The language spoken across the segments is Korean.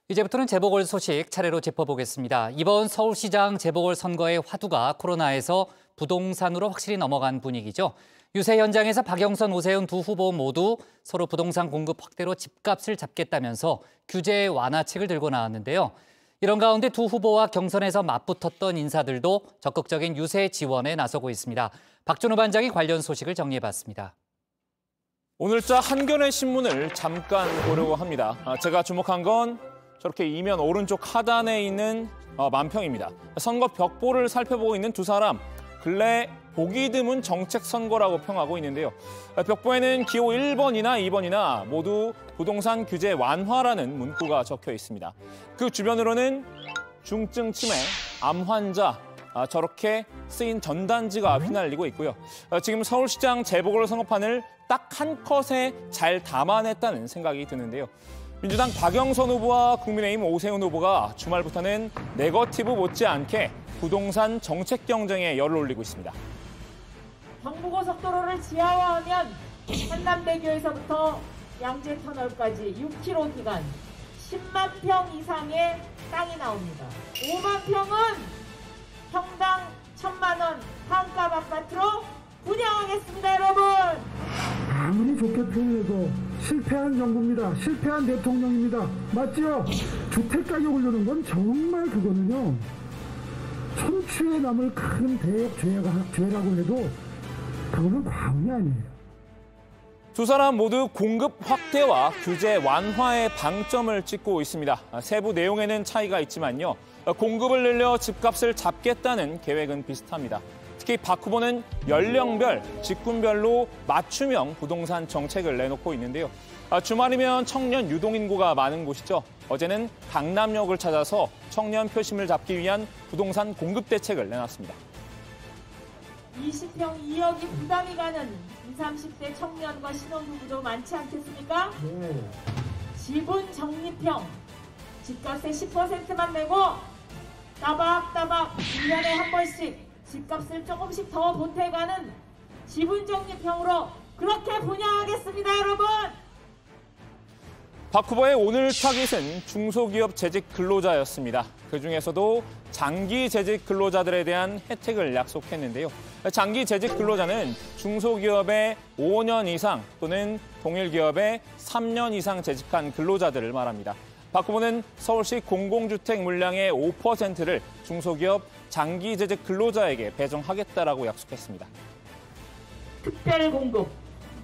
이제부터는 재보궐 소식 차례로 짚어보겠습니다. 이번 서울시장 재보궐 선거의 화두가 코로나에서 부동산으로 확실히 넘어간 분위기죠. 유세 현장에서 박영선, 오세훈 두 후보 모두 서로 부동산 공급 확대로 집값을 잡겠다면서 규제 완화책을 들고 나왔는데요. 이런 가운데 두 후보와 경선에서 맞붙었던 인사들도 적극적인 유세 지원에 나서고 있습니다. 박준호 반장이 관련 소식을 정리해봤습니다. 오늘자 한겨레 신문을 잠깐 보려고 합니다. 제가 주목한 건 저렇게 이면 오른쪽 하단에 있는 만평입니다. 선거 벽보를 살펴보고 있는 두 사람, 근래 보기 드문 정책 선거라고 평하고 있는데요. 벽보에는 기호 1번이나 2번이나 모두 부동산 규제 완화라는 문구가 적혀 있습니다. 그 주변으로는 중증 치매, 암 환자, 저렇게 쓰인 전단지가 휘날리고 있고요. 지금 서울시장 재보궐 선거판을 딱 한 컷에 잘 담아냈다는 생각이 드는데요. 민주당 박영선 후보와 국민의힘 오세훈 후보가 주말부터는 네거티브 못지않게 부동산 정책 경쟁에 열을 올리고 있습니다. 경부고속도로를 지하화하면 한남대교에서부터 양재터널까지 6km 기간 10만 평 이상의 땅이 나옵니다. 5만 평은 평당 1,000만 원 반값 아파트로 분양하겠습니다, 여러분. 아무리 좋게 표현해도 실패한 정부입니다. 실패한 대통령입니다. 맞죠? 주택가격 오르는 건 정말 그거는요. 천추에 남을 큰 죄라고 해도 그거는 과언이 아니에요. 두 사람 모두 공급 확대와 규제 완화에 방점을 찍고 있습니다. 세부 내용에는 차이가 있지만요. 공급을 늘려 집값을 잡겠다는 계획은 비슷합니다. 특히 박 후보는 연령별, 직군별로 맞춤형 부동산 정책을 내놓고 있는데요. 주말이면 청년 유동인구가 많은 곳이죠. 어제는 강남역을 찾아서 청년 표심을 잡기 위한 부동산 공급 대책을 내놨습니다. 20평 2억이 부담이 가는 20, 30대 청년과 신혼부부도 많지 않겠습니까? 네. 지분 적립형, 집값의 10%만 내고 따박따박 1년에 한 번씩 집값을 조금씩 더 보태가는 지분 적립형으로 그렇게 분양하겠습니다, 여러분! 박 후보의 오늘 타깃은 중소기업 재직 근로자였습니다. 그중에서도 장기 재직 근로자들에 대한 혜택을 약속했는데요. 장기 재직 근로자는 중소기업에 5년 이상 또는 동일기업에 3년 이상 재직한 근로자들을 말합니다. 박 후보는 서울시 공공주택 물량의 5%를 중소기업 장기 재직 근로자에게 배정하겠다라고 약속했습니다. 특별 공급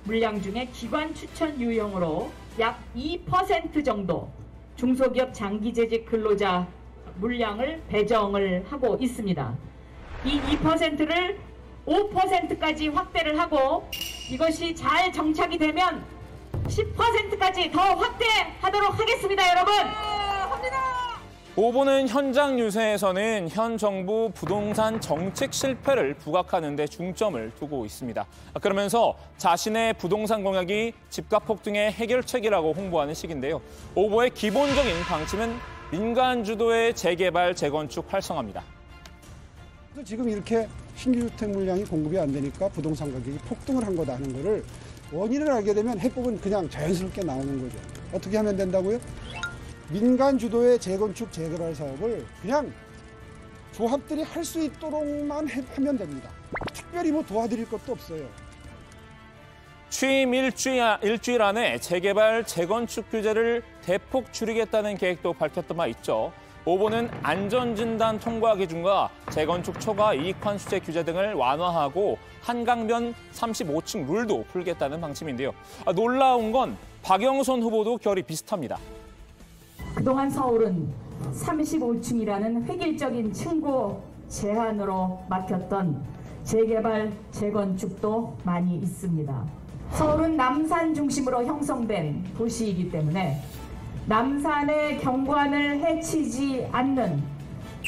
물량 중에 기관 추천 유형으로 약 2% 정도 중소기업 장기 재직 근로자 물량을 배정을 하고 있습니다. 이 2%를 5%까지 확대를 하고 이것이 잘 정착이 되면 10%까지 더 확대하도록 하겠습니다, 여러분. 후보는 현장 유세에서는 현 정부 부동산 정책 실패를 부각하는 데 중점을 두고 있습니다. 그러면서 자신의 부동산 공약이 집값 폭등의 해결책이라고 홍보하는 식인데요. 후보의 기본적인 방침은 민간 주도의 재개발, 재건축 활성화입니다. 지금 이렇게 신규 주택 물량이 공급이 안 되니까 부동산 가격이 폭등을 한 거다 하는 거를 원인을 알게 되면 해법은 그냥 자연스럽게 나오는 거죠. 어떻게 하면 된다고요? 민간 주도의 재건축, 재개발 사업을 그냥 조합들이 할 수 있도록만 하면 됩니다. 특별히 뭐 도와드릴 것도 없어요. 취임 일주일 안에 재개발, 재건축 규제를 대폭 줄이겠다는 계획도 밝혔던 바 있죠. 후보는 안전진단 통과 기준과 재건축 초과 이익환수제 규제 등을 완화하고 한강변 35층 룰도 풀겠다는 방침인데요. 놀라운 건 박영선 후보도 결이 비슷합니다. 그동안 서울은 35층이라는 획일적인 층고 제한으로 막혔던 재개발, 재건축도 많이 있습니다. 서울은 남산 중심으로 형성된 도시이기 때문에 남산의 경관을 해치지 않는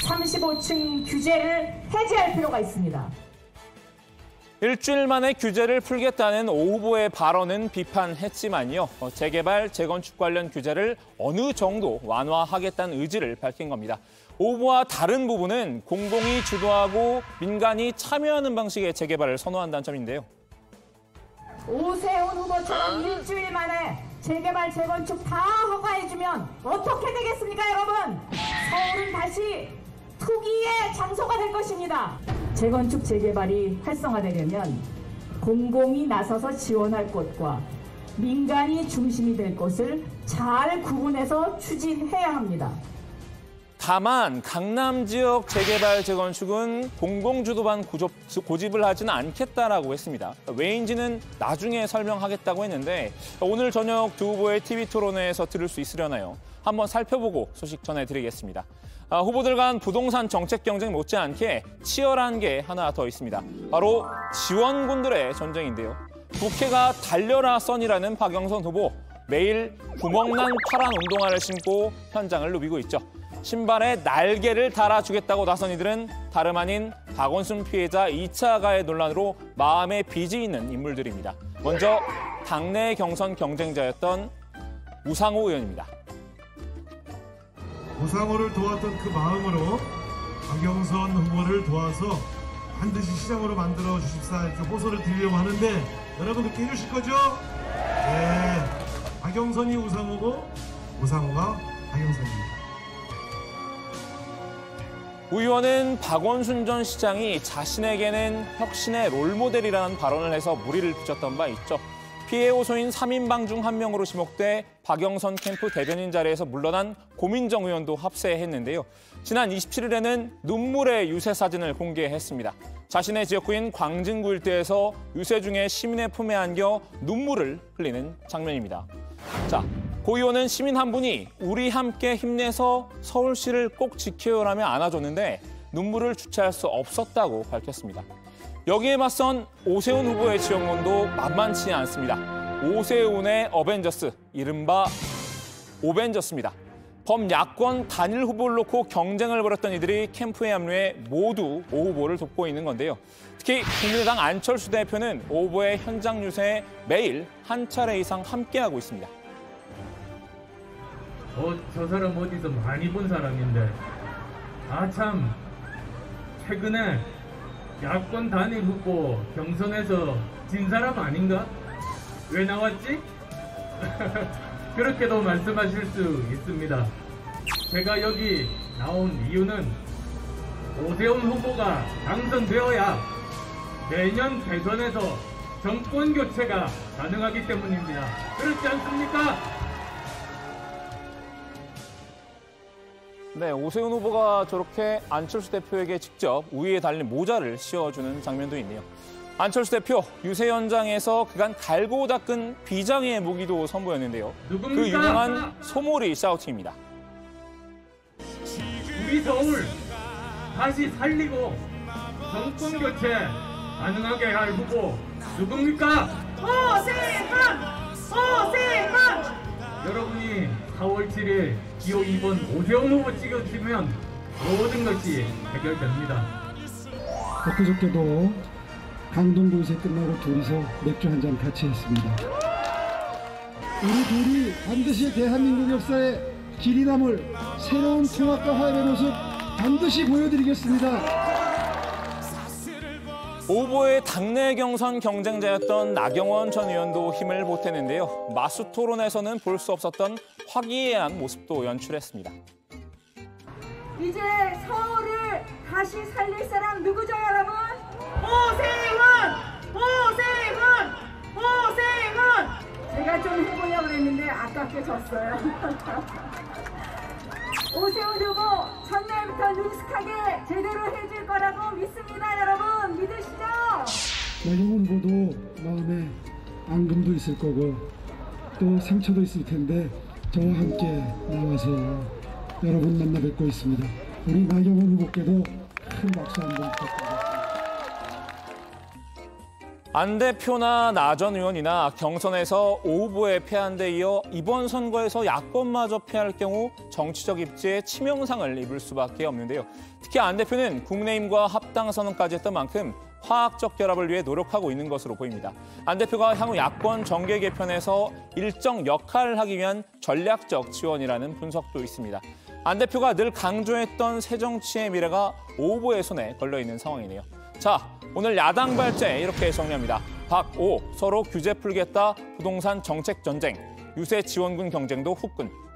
35층 규제를 해제할 필요가 있습니다. 일주일 만에 규제를 풀겠다는 오 후보의 발언은 비판했지만요. 재개발, 재건축 관련 규제를 어느 정도 완화하겠다는 의지를 밝힌 겁니다. 오 후보와 다른 부분은 공공이 주도하고 민간이 참여하는 방식의 재개발을 선호한다는 점인데요. 오세훈 후보처럼 일주일 만에 재개발, 재건축 다 허가해주면 어떻게 되겠습니까, 여러분? 서울은 다시 투기의 장소가 될 것입니다. 재건축, 재개발이 활성화되려면 공공이 나서서 지원할 곳과 민간이 중심이 될 곳을 잘 구분해서 추진해야 합니다. 다만 강남 지역 재개발, 재건축은 공공주도반 고집을 하지는 않겠다라고 했습니다. 왜인지는 나중에 설명하겠다고 했는데 오늘 저녁 두 후보의 TV토론회에서 들을 수 있으려나요? 한번 살펴보고 소식 전해드리겠습니다. 후보들 간 부동산 정책 경쟁 못지않게 치열한 게 하나 더 있습니다. 바로 지원군들의 전쟁인데요. 국회가 달려라 써니라는 박영선 후보, 매일 구멍난 파란 운동화를 신고 현장을 누비고 있죠. 신발에 날개를 달아주겠다고 나선 이들은 다름 아닌 박원순 피해자 2차 가해 논란으로 마음에 빚이 있는 인물들입니다. 먼저 당내 경선 경쟁자였던 우상호 의원입니다. 우상호를 도왔던 그 마음으로 박영선 후보를 도와서 반드시 시장으로 만들어 주십사 이렇게 호소를 드리려고 하는데 여러분 그렇게 해주실 거죠? 네. 박영선이 우상호고 우상호가 박영선입니다. 우 의원은 박원순 전 시장이 자신에게는 혁신의 롤모델이라는 발언을 해서 물의를 빚었던 바 있죠. 피해 호소인 3인방 중 한 명으로 지목돼 박영선 캠프 대변인 자리에서 물러난 고민정 의원도 합세했는데요. 지난 27일에는 눈물의 유세 사진을 공개했습니다. 자신의 지역구인 광진구 일대에서 유세 중에 시민의 품에 안겨 눈물을 흘리는 장면입니다. 자, 고 의원은 시민 한 분이 우리 함께 힘내서 서울시를 꼭 지켜요라며 안아줬는데 눈물을 주체할 수 없었다고 밝혔습니다. 여기에 맞선 오세훈 후보의 지원군도 만만치 않습니다. 오세훈의 어벤져스, 이른바 오벤져스입니다. 범야권 단일 후보를 놓고 경쟁을 벌였던 이들이 캠프에 합류해 모두 오 후보를 돕고 있는 건데요. 특히 국민의당 안철수 대표는 오 후보의 현장 유세에 매일 한 차례 이상 함께하고 있습니다. 저 사람 어디서 많이 본 사람인데 참 최근에 야권 단일 후보 경선에서 진 사람 아닌가? 왜 나왔지? 그렇게도 말씀하실 수 있습니다. 제가 여기 나온 이유는 오세훈 후보가 당선되어야 내년 대선에서 정권 교체가 가능하기 때문입니다. 그렇지 않습니까? 네, 오세훈 후보가 저렇게 안철수 대표에게 직접 우위에 달린 모자를 씌워주는 장면도 있네요. 안철수 대표 유세 현장에서 그간 갈고 닦은 비장의 무기도 선보였는데요. 누굽니까? 그 유명한 소몰이 샤우팅입니다. 우리 서울 다시 살리고 정권 교체 가능하게 할 후보 누굽니까? 오세훈! 오세훈! 여러분이 4월 7일 기호 2번 오세훈 후보 찍어주시면 모든 것이 해결됩니다. 엊그저께도 강동구 유세 끝나고 둘이서 맥주 한잔 같이 했습니다. 우리 둘이 반드시 대한민국 역사에 길이 남을 새로운 통합과 화합의 모습 반드시 보여드리겠습니다. 오 후보의 당내 경선 경쟁자였던 나경원 전 의원도 힘을 보탰는데요. 마수 토론에서는 볼 수 없었던 화기애애한 모습도 연출했습니다. 이제 서울을 다시 살릴 사람 누구죠, 여러분? 오세훈! 오세훈! 오세훈! 제가 좀 해보려고 했는데 아깝게 졌어요. 오세훈 후보 첫날부터 능숙하게 제대로 해줄 거라고 믿습니다, 여러분. 믿으시죠? 나경원 후보도 마음에 앙금도 있을 거고 또 상처도 있을 텐데 저와 함께 나와서 여러분 만나 뵙고 있습니다. 우리 나경원 후보께도 큰 박수 한번 부탁드립니다. 안 대표나 나 전 의원이나 경선에서 오 후보에 패한 데 이어 이번 선거에서 야권마저 패할 경우 정치적 입지에 치명상을 입을 수밖에 없는데요. 특히 안 대표는 국민의힘과 합당 선언까지 했던 만큼 화학적 결합을 위해 노력하고 있는 것으로 보입니다. 안 대표가 향후 야권 정계 개편에서 일정 역할을 하기 위한 전략적 지원이라는 분석도 있습니다. 안 대표가 늘 강조했던 새정치의 미래가 오 후보의 손에 걸려있는 상황이네요. 자, 오늘 야당 발제 이렇게 정리합니다. 박, 오, 서로 규제 풀겠다, 부동산 정책 전쟁. 유세 지원군 경쟁도 후끈.